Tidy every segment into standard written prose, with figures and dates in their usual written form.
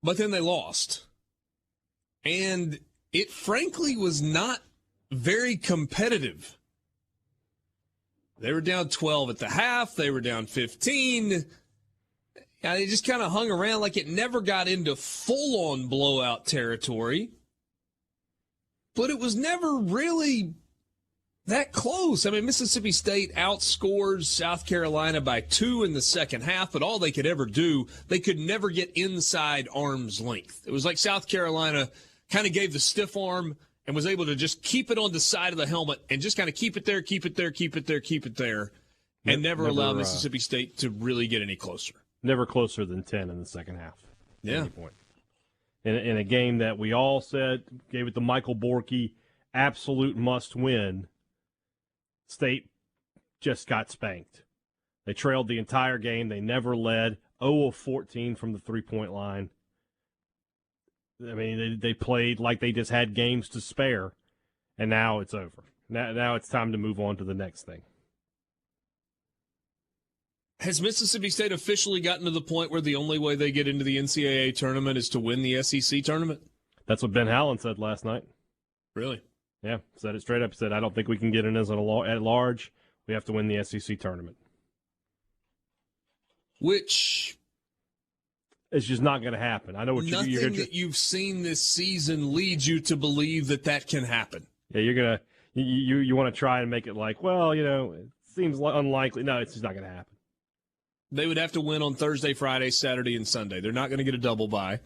but then they lost. And it frankly was not very competitive. They were down 12 at the half. They were down 15. They just kind of hung around like it never got into full-on blowout territory. But it was never really that close. I mean, Mississippi State outscores South Carolina by 2 in the second half, but all they could ever do, they could never get inside arm's length. It was like South Carolina kind of gave the stiff arm and was able to just keep it on the side of the helmet and just kind of keep it there, and never allow Mississippi State to really get any closer. Never closer than 10 in the second half. Yeah. At any point. In a game that we all said gave it the Michael Borky absolute must-win, State just got spanked. They trailed the entire game. They never led. 0 of 14 from the three-point line. I mean, they played like they just had games to spare, and now it's over. Now it's time to move on to the next thing. Has Mississippi State officially gotten to the point where the only way they get into the NCAA tournament is to win the SEC tournament? That's what Ben Howland said last night. Really? Yeah, said it straight up. Said, I don't think we can get in as at large. We have to win the SEC tournament. Which... it's just not going to happen. I know what nothing you're that you've seen this season leads you to believe that can happen. Yeah, you're going to... You want to try and make it like, well, it seems unlikely. No, it's just not going to happen. They would have to win on Thursday, Friday, Saturday, and Sunday. They're not going to get a double bye,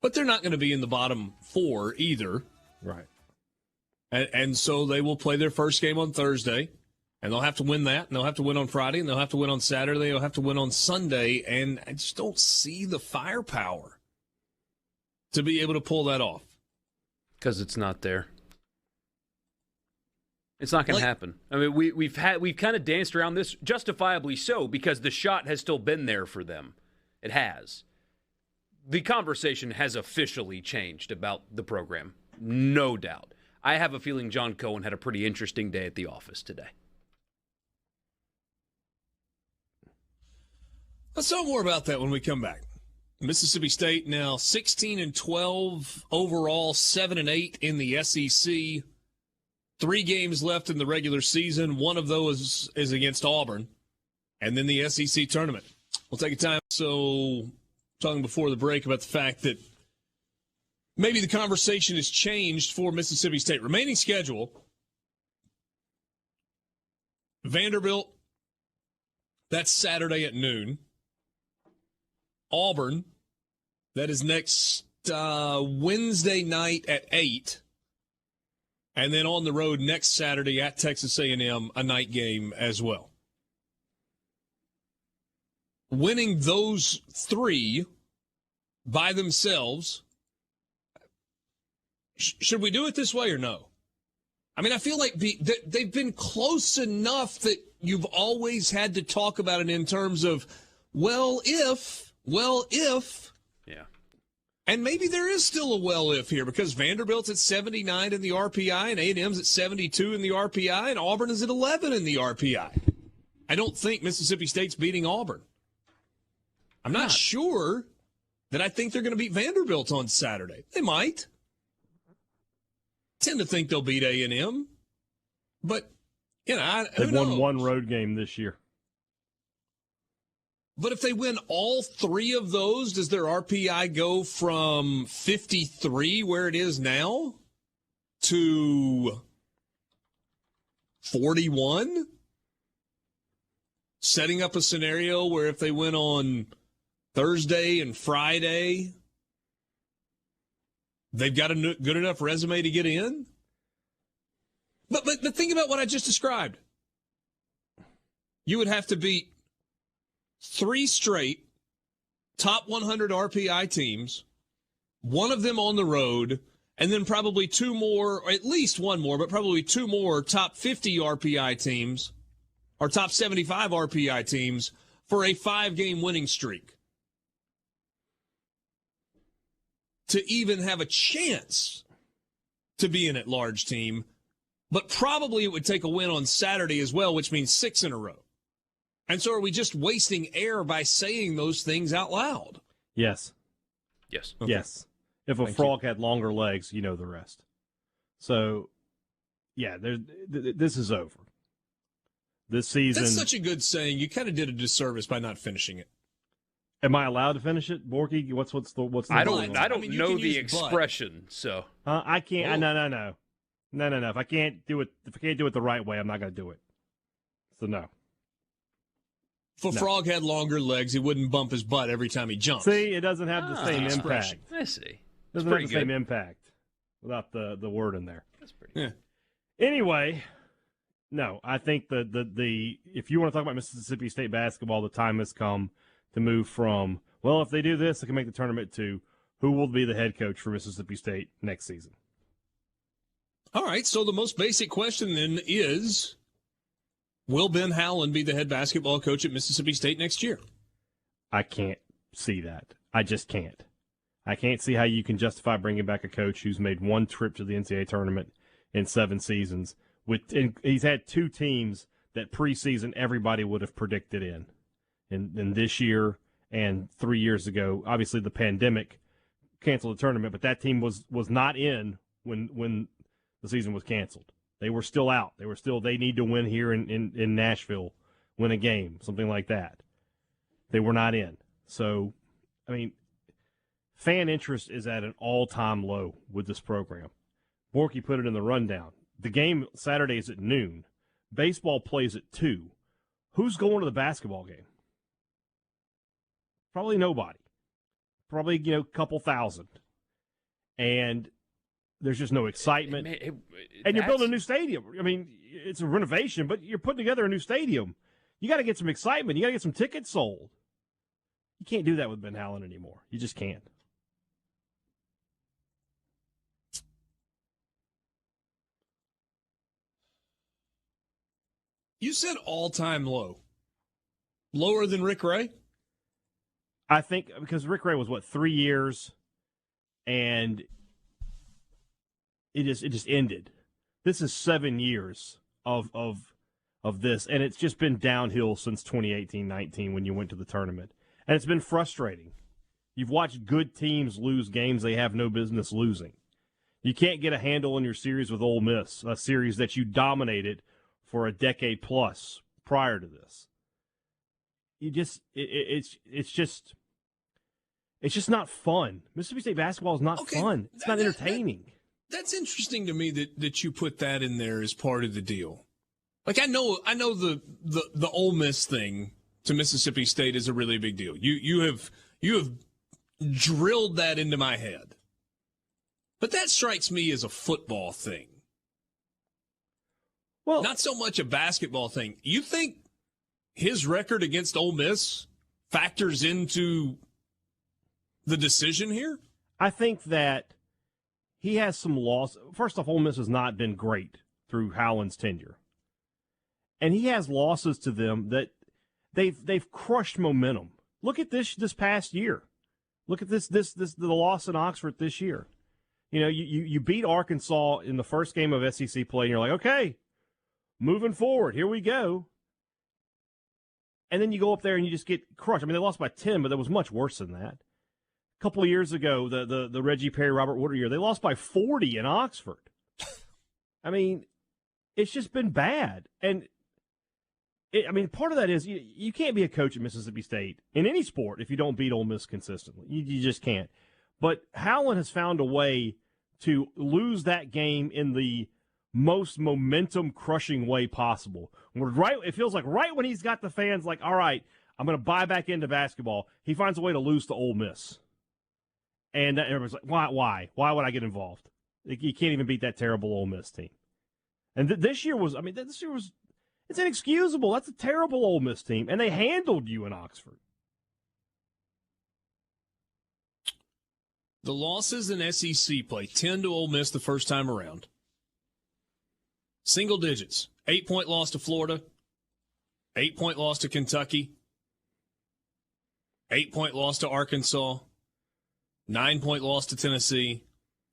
but they're not going to be in the bottom 4 either. Right. And so they will play their first game on Thursday, and they'll have to win that, and they'll have to win on Friday, and they'll have to win on Saturday, they'll have to win on Sunday, and I just don't see the firepower to be able to pull that off. Because it's not there. It's not going to happen. I mean, we've kind of danced around this, justifiably so, because the shot has still been there for them. It has. The conversation has officially changed about the program, no doubt. I have a feeling John Cohen had a pretty interesting day at the office today. Let's talk more about that when we come back. Mississippi State now 16-12 overall, 7-8 in the SEC. 3 games left in the regular season. One of those is against Auburn. And then the SEC tournament. We'll take a time. So, talking before the break about the fact that maybe the conversation has changed for Mississippi State. Remaining schedule. Vanderbilt, that's Saturday at noon. Auburn, that is next Wednesday night at 8. And then on the road next Saturday at Texas A&M, a night game as well. Winning those 3 by themselves, should we do it this way or no? I mean, I feel like they've been close enough that you've always had to talk about it in terms of, well, if. Yeah. And maybe there is still a well if here because Vanderbilt's at 79 in the RPI and A&M's at 72 in the RPI and Auburn is at 11 in the RPI. I don't think Mississippi State's beating Auburn. I'm not sure that I think they're going to beat Vanderbilt on Saturday. They might. Tend to think they'll beat A&M. But, they've won one road game this year. But if they win all 3 of those, does their RPI go from 53, where it is now, to 41? Setting up a scenario where if they win on Thursday and Friday, they've got a good enough resume to get in? But think about what I just described. You would have to beat 3 straight top 100 RPI teams, one of them on the road, and then probably 2 more, or at least 1 more, but probably 2 more top 50 RPI teams, or top 75 RPI teams, for a 5-game winning streak. To even have a chance to be an at-large team, but probably it would take a win on Saturday as well, which means 6 in a row. And so are we just wasting air by saying those things out loud? Yes. Yes. Okay. Yes. If a frog had longer legs, you know the rest. So, yeah, this is over. This season. That's such a good saying. You kind of did a disservice by not finishing it. Am I allowed to finish it, Borky? What's the? I don't mean, know can the use expression. So I can't. Oh. No. If I can't do it the right way, I'm not going to do it. So no. If a frog had longer legs, he wouldn't bump his butt every time he jumps. See, it doesn't have the same expression. impact. I see. It doesn't have the good. same impact without the word in there. That's pretty good. Yeah. Anyway, no, I think the if you want to talk about Mississippi State basketball, the time has come to move from, well, if they do this, they can make the tournament, to who will be the head coach for Mississippi State next season. All right, so the most basic question then is, will Ben Howland be the head basketball coach at Mississippi State next year? I can't see that. I just can't. I can't see how you can justify bringing back a coach who's made one trip to the NCAA tournament in 7 seasons. He's had 2 teams that preseason everybody would have predicted in this year and 3 years ago. Obviously, the pandemic canceled the tournament, but that team was not in when the season was canceled. They were still out. They need to win here in Nashville, win a game, something like that. They were not in. So, I mean, fan interest is at an all-time low with this program. Borky put it in the rundown. The game Saturday is at noon. Baseball plays at 2. Who's going to the basketball game? Probably nobody. Probably, a couple thousand. And there's just no excitement. And you're building a new stadium. I mean, it's a renovation, but you're putting together a new stadium. You got to get some excitement. You got to get some tickets sold. You can't do that with Ben Howland anymore. You just can't. You said all-time low. Lower than Rick Ray? I think because Rick Ray was, 3 years, and it just ended. This is 7 years of this, and it's just been downhill since 2018-19 when you went to the tournament. And it's been frustrating. You've watched good teams lose games they have no business losing. You can't get a handle on your series with Ole Miss, a series that you dominated for a decade plus prior to this. It's just not fun. Mississippi State basketball is not fun. It's not entertaining. That's interesting to me that you put that in there as part of the deal. Like I know the Ole Miss thing to Mississippi State is a really big deal. You have drilled that into my head. But that strikes me as a football thing. Well, not so much a basketball thing. You think his record against Ole Miss factors into the decision here? I think that he has some loss. First off, Ole Miss has not been great through Howland's tenure. And he has losses to them that they've crushed momentum. Look at this past year. Look at the loss in Oxford this year. You beat Arkansas in the first game of SEC play, and you're like, okay, moving forward, here we go. And then you go up there and you just get crushed. I mean, they lost by 10, but that was much worse than that. A couple of years ago, the Reggie Perry, Robert Woodard year, they lost by 40 in Oxford. I mean, it's just been bad. And, part of that is you can't be a coach at Mississippi State in any sport if you don't beat Ole Miss consistently. You just can't. But Howland has found a way to lose that game in the most momentum-crushing way possible. It feels like right when he's got the fans like, all right, I'm going to buy back into basketball, he finds a way to lose to Ole Miss. And everybody's like, why? Why would I get involved? You can't even beat that terrible Ole Miss team. And this year was, it's inexcusable. That's a terrible Ole Miss team. And they handled you in Oxford. The losses in SEC play, 10 to Ole Miss the first time around. Single digits. 8-point loss to Florida. 8-point loss to Kentucky. 8-point loss to Arkansas. 9-point loss to Tennessee.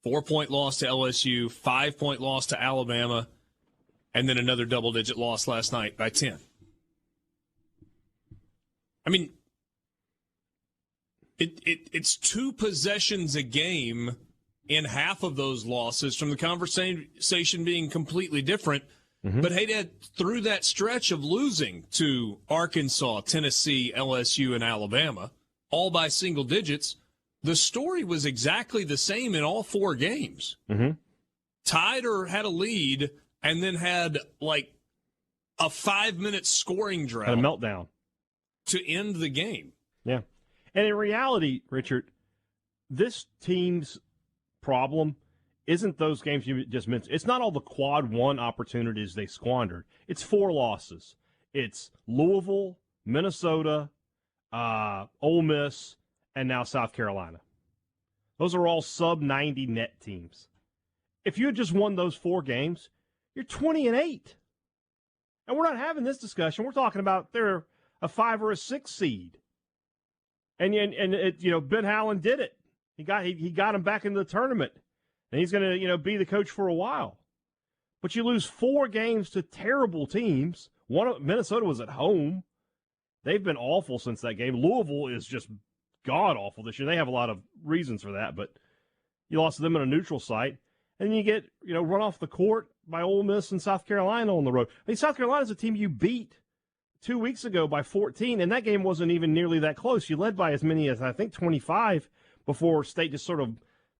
4-point loss to LSU. 5-point loss to Alabama. And then another double-digit loss last night by 10. It's 2 possessions a game in half of those losses from the conversation being completely different. Mm-hmm. But, hey, Dad, through that stretch of losing to Arkansas, Tennessee, LSU, and Alabama, all by single digits, the story was exactly the same in all 4 games. Mm-hmm. Tied or had a lead, and then had, like, a 5-minute scoring drought. Had a meltdown. To end the game. Yeah. And in reality, Richard, this team's problem isn't those games you just mentioned. It's not all the quad 1 opportunities they squandered. It's 4 losses. It's Louisville, Minnesota, Ole Miss, and now South Carolina. Those are all sub-90 net teams. If you had just won those 4 games, you're 20-8. And we're not having this discussion. We're talking about they're a 5 or a 6 seed. And Ben Howland did it. He got him back into the tournament. And he's going to, be the coach for a while. But you lose 4 games to terrible teams. Minnesota was at home. They've been awful since that game. Louisville is just god-awful this year. They have a lot of reasons for that, but you lost to them in a neutral site. And you get, run off the court by Ole Miss and South Carolina on the road. I mean, South Carolina's a team you beat 2 weeks ago by 14, and that game wasn't even nearly that close. You led by as many as, I think, 25 before State just sort of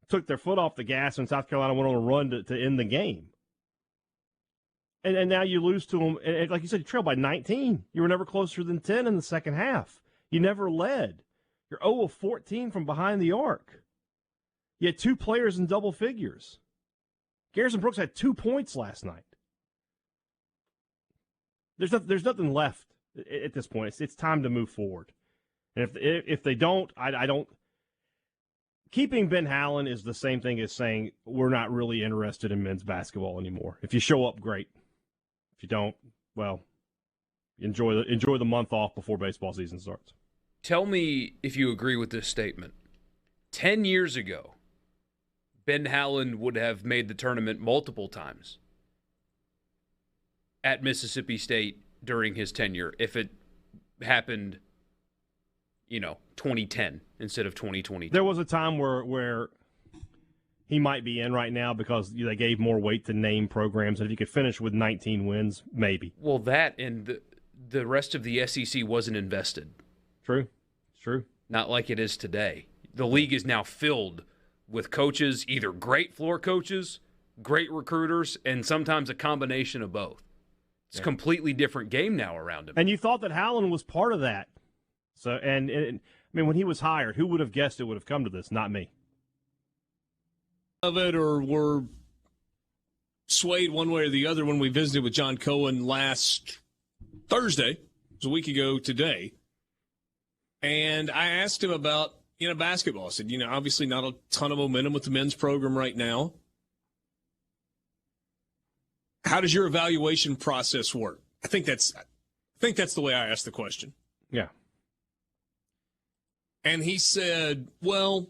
took their foot off the gas and South Carolina went on a run to end the game. And now you lose to them. And like you said, you trailed by 19. You were never closer than 10 in the second half. You never led. You're 0 of 14 from behind the arc. You had 2 players in double figures. Garrison Brooks had 2 points last night. There's nothing left at this point. It's time to move forward. And if they don't, I don't. Keeping Ben Howland is the same thing as saying we're not really interested in men's basketball anymore. If you show up, great. If you don't, well, enjoy the month off before baseball season starts. Tell me if you agree with this statement. 10 years ago, Ben Howland would have made the tournament multiple times at Mississippi State during his tenure if it happened, 2010 instead of 2020. There was a time where he might be in right now because they gave more weight to name programs, and if he could finish with 19 wins, maybe. Well, that and the rest of the SEC wasn't invested. True. Not like it is today. The league is now filled with coaches, either great floor coaches, great recruiters, and sometimes a combination of both. It's a completely different game now around him. And you thought that Howland was part of that. So, and I mean, when he was hired, who would have guessed it would have come to this? Not me. Of it, or were swayed one way or the other when we visited with John Cohen last Thursday. It was a week ago today. And I asked him about, basketball. I said, obviously not a ton of momentum with the men's program right now. How does your evaluation process work? I think that's the way I asked the question. Yeah. And he said, well,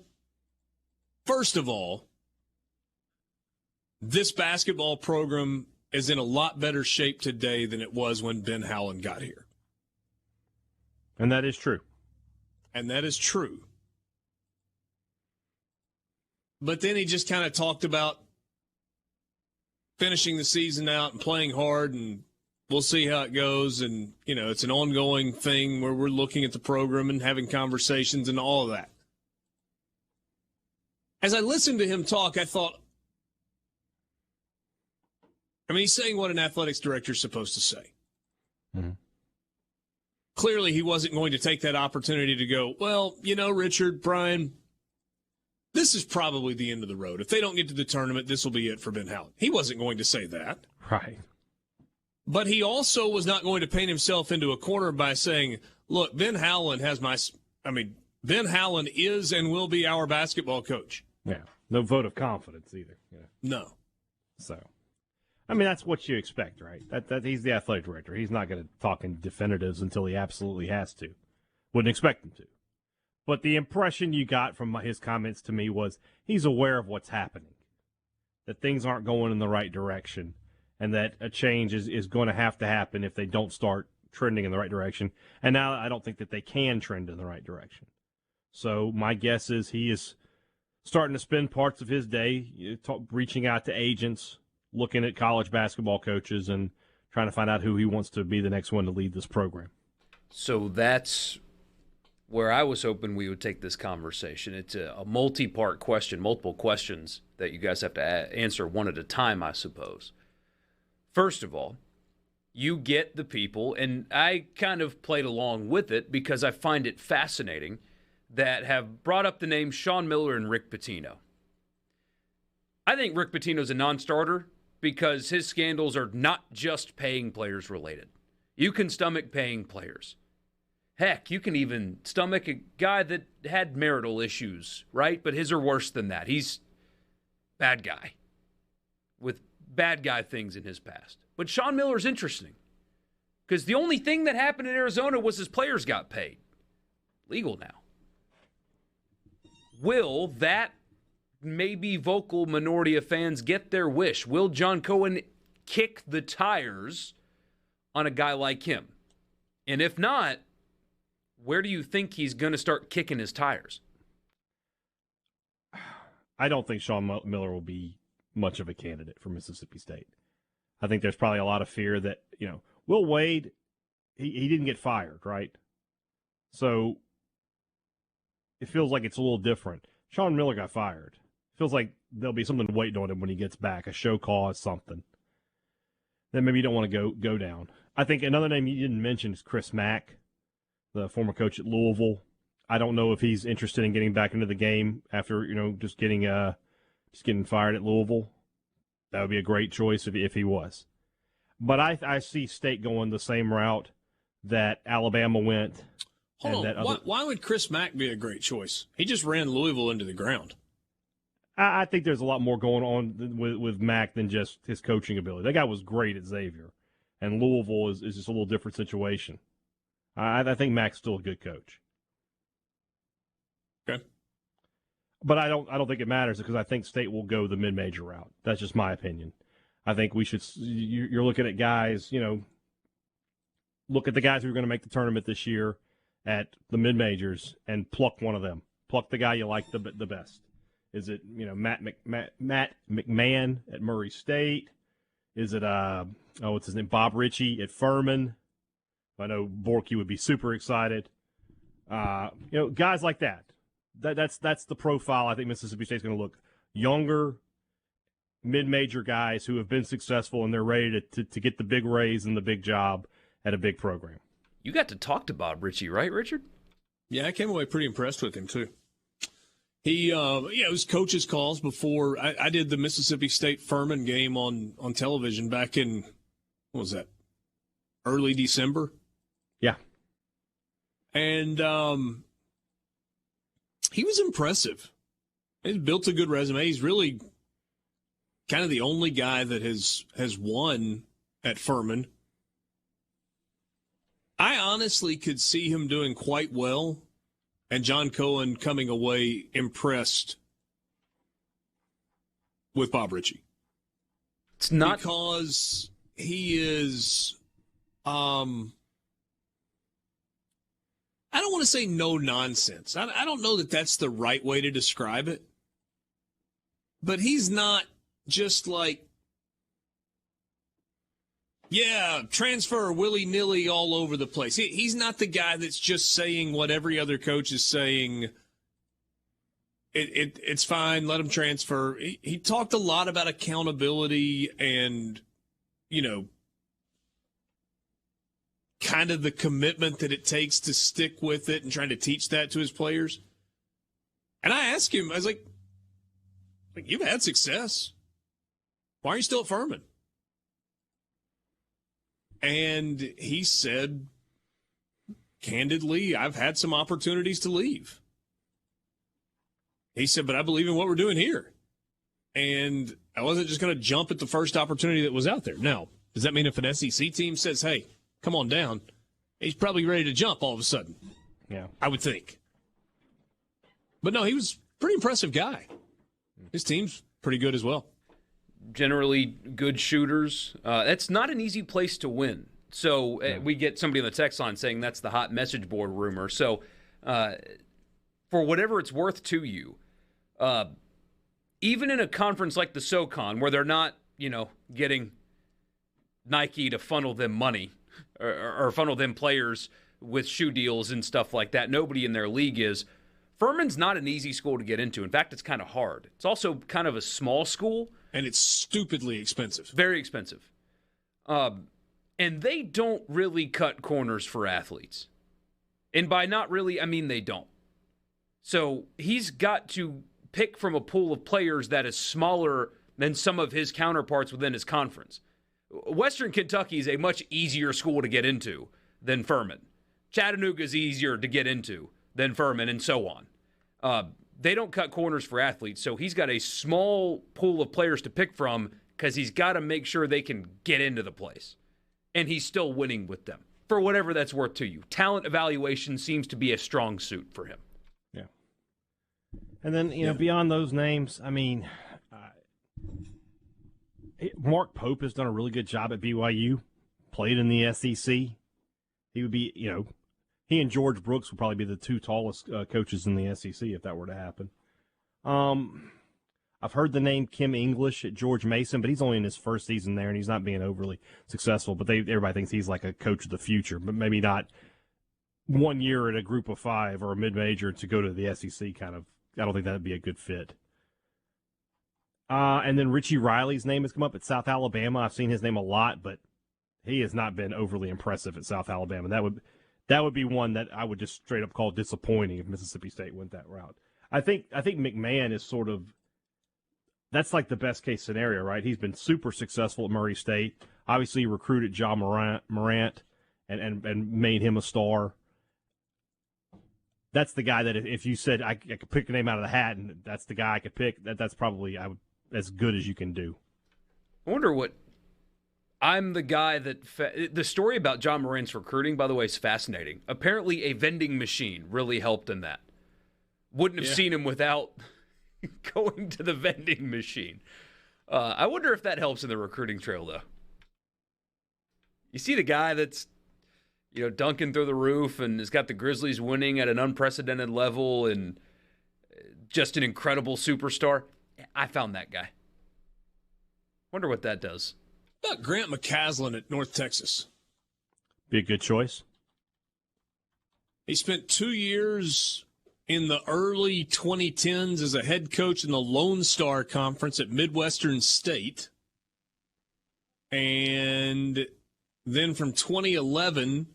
first of all, this basketball program is in a lot better shape today than it was when Ben Howland got here. And that is true. But then he just kind of talked about finishing the season out and playing hard, and we'll see how it goes. And, it's an ongoing thing where we're looking at the program and having conversations and all of that. As I listened to him talk, I thought, he's saying what an athletics director is supposed to say. Mm-hmm. Clearly, he wasn't going to take that opportunity to go, well, Richard, Brian, this is probably the end of the road. If they don't get to the tournament, this will be it for Ben Howland. He wasn't going to say that. Right. But he also was not going to paint himself into a corner by saying, look, Ben Howland Ben Howland is and will be our basketball coach. Yeah. No vote of confidence either. Yeah. No. So, that's what you expect, right? That he's the athletic director. He's not going to talk in definitives until he absolutely has to. Wouldn't expect him to. But the impression you got from his comments to me was he's aware of what's happening, that things aren't going in the right direction, and that a change is going to happen if they don't start trending in the right direction. And now I don't think that they can trend in the right direction. So my guess is he is starting to spend parts of his day reaching out to agents, looking at college basketball coaches, and trying to find out who he wants to be the next one to lead this program. So that's where I was hoping we would take this conversation. It's a multi-part question, multiple questions that you guys have to answer one at a time, I suppose. First of all, you get the people, and I kind of played along with it because I find it fascinating, that have brought up the names Sean Miller and Rick Pitino. I think Rick Pitino's a non-starter because his scandals are not just paying players related. You can stomach paying players. Heck, you can even stomach a guy that had marital issues, right? But his are worse than that. He's bad guy with bad guy things in his past. But Sean Miller's interesting because the only thing that happened in Arizona was his players got paid. Legal now. Will that maybe vocal minority of fans get their wish? Will John Cohen kick the tires on a guy like him? And if not, where do you think he's going to start kicking his tires? I don't think Sean Miller will be much of a candidate for Mississippi State. I think there's probably a lot of fear that, Will Wade, he didn't get fired, right? So it feels like it's a little different. Sean Miller got fired. It feels like there'll be something waiting on him when he gets back, a show cause, something. Then maybe you don't want to go down. I think another name you didn't mention is Chris Mack, the former coach at Louisville. I don't know if he's interested in getting back into the game after, just getting fired at Louisville. That would be a great choice if he was. But I see State going the same route that Alabama went. Hold on. Why would Chris Mack be a great choice? He just ran Louisville into the ground. I think there's a lot more going on with Mack than just his coaching ability. That guy was great at Xavier, and Louisville is just a little different situation. I think Mack's still a good coach. Okay. But I don't think it matters because I think State will go the mid-major route. That's just my opinion. I think we should. You're looking at guys. Look at the guys who are going to make the tournament this year at the mid-majors and pluck one of them. Pluck the guy you like the best. Is it Matt McMahon at Murray State? Is it what's his name, Bob Ritchie at Furman? I know Borky would be super excited. Guys like that. That's the profile I think Mississippi State's going to look. Younger, mid-major guys who have been successful and they're ready to get the big raise and the big job at a big program. You got to talk to Bob Ritchie, right, Richard? Yeah, I came away pretty impressed with him, too. He, it was coach's calls before. I did the Mississippi State Furman game on television back in, what was that, early December? Yeah. And he was impressive. He's built a good resume. He's really kind of the only guy that has won at Furman. I honestly could see him doing quite well and John Cohen coming away impressed with Bob Ritchie. It's not because he is I don't want to say no nonsense. I don't know that that's the right way to describe it. But he's not just like, yeah, transfer willy-nilly all over the place. He's not the guy that's just saying what every other coach is saying. It's fine, let him transfer. He talked a lot about accountability and, kind of the commitment that it takes to stick with it and trying to teach that to his players. And I asked him, I was like, you've had success. Why are you still at Furman? And he said, candidly, I've had some opportunities to leave. He said, but I believe in what we're doing here. And I wasn't just going to jump at the first opportunity that was out there. Now, does that mean if an SEC team says, hey, come on down, he's probably ready to jump all of a sudden? Yeah, I would think. But no, he was a pretty impressive guy. His team's pretty good as well. Generally good shooters. That's not an easy place to win. So we get somebody on the text line saying that's the hot message board rumor. So for for whatever it's worth to you, even in a conference like the SoCon, where they're not, getting Nike to funnel them money or funnel them players with shoe deals and stuff like that. Nobody in their league is. Furman's not an easy school to get into. In fact, it's kind of hard. It's also kind of a small school. And it's stupidly expensive. Very expensive. And they don't really cut corners for athletes. And by not really, I mean they don't. So he's got to pick from a pool of players that is smaller than some of his counterparts within his conference. Western Kentucky is a much easier school to get into than Furman. Chattanooga is easier to get into than Furman, and so on. They don't cut corners for athletes, so he's got a small pool of players to pick from because he's got to make sure they can get into the place. And he's still winning with them, for whatever that's worth to you. Talent evaluation seems to be a strong suit for him. Yeah. And then, beyond those names, I mean, Mark Pope has done a really good job at BYU, played in the SEC. He would be, he and George Brooks would probably be the two tallest coaches in the SEC if that were to happen. I've heard the name Kim English at George Mason, but he's only in his first season there, and he's not being overly successful. But everybody thinks he's like a coach of the future, but maybe not 1 year at a group of five or a mid-major to go to the SEC kind of. I don't think that would be a good fit. And then Richie Riley's name has come up at South Alabama. I've seen his name a lot, but he has not been overly impressive at South Alabama. That would be one that I would just straight up call disappointing if Mississippi State went that route. I think McMahon is sort of that's like the best case scenario, right? He's been super successful at Murray State. Obviously, he recruited John Morant and made him a star. That's the guy that if you said I could pick a name out of the hat and that's the guy I could pick, that's probably as good as you can do. I wonder what I'm the guy that the story about John Morant's recruiting, by the way, is fascinating. Apparently, a vending machine really helped in that. Wouldn't have seen him without going to the vending machine. I wonder if that helps in the recruiting trail, though. You see the guy that's dunking through the roof and has got the Grizzlies winning at an unprecedented level and just an incredible superstar. I found that guy. Wonder what that does. How about Grant McCaslin at North Texas? Be a good choice. He spent 2 years in the early 2010s as a head coach in the Lone Star Conference at Midwestern State. And then from 2011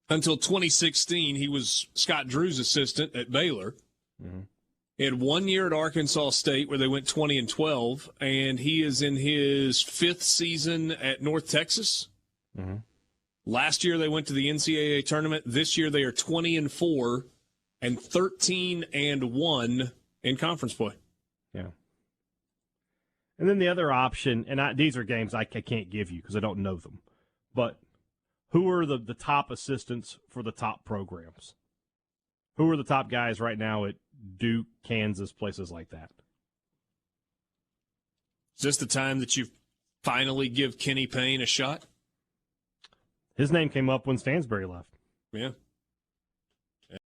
until 2016, he was Scott Drew's assistant at Baylor. Mm-hmm. He had 1 year at Arkansas State where they went 20-12, and he is in his fifth season at North Texas. Mm-hmm. Last year they went to the NCAA tournament. This year they are 20-4 and 13-1 in conference play. Yeah. And then the other option, and these are games I can't give you because I don't know them, but who are the top assistants for the top programs? Who are the top guys right now at Duke, Kansas, places like that? Is this the time that you finally give Kenny Payne a shot? His name came up when Stansbury left. Yeah.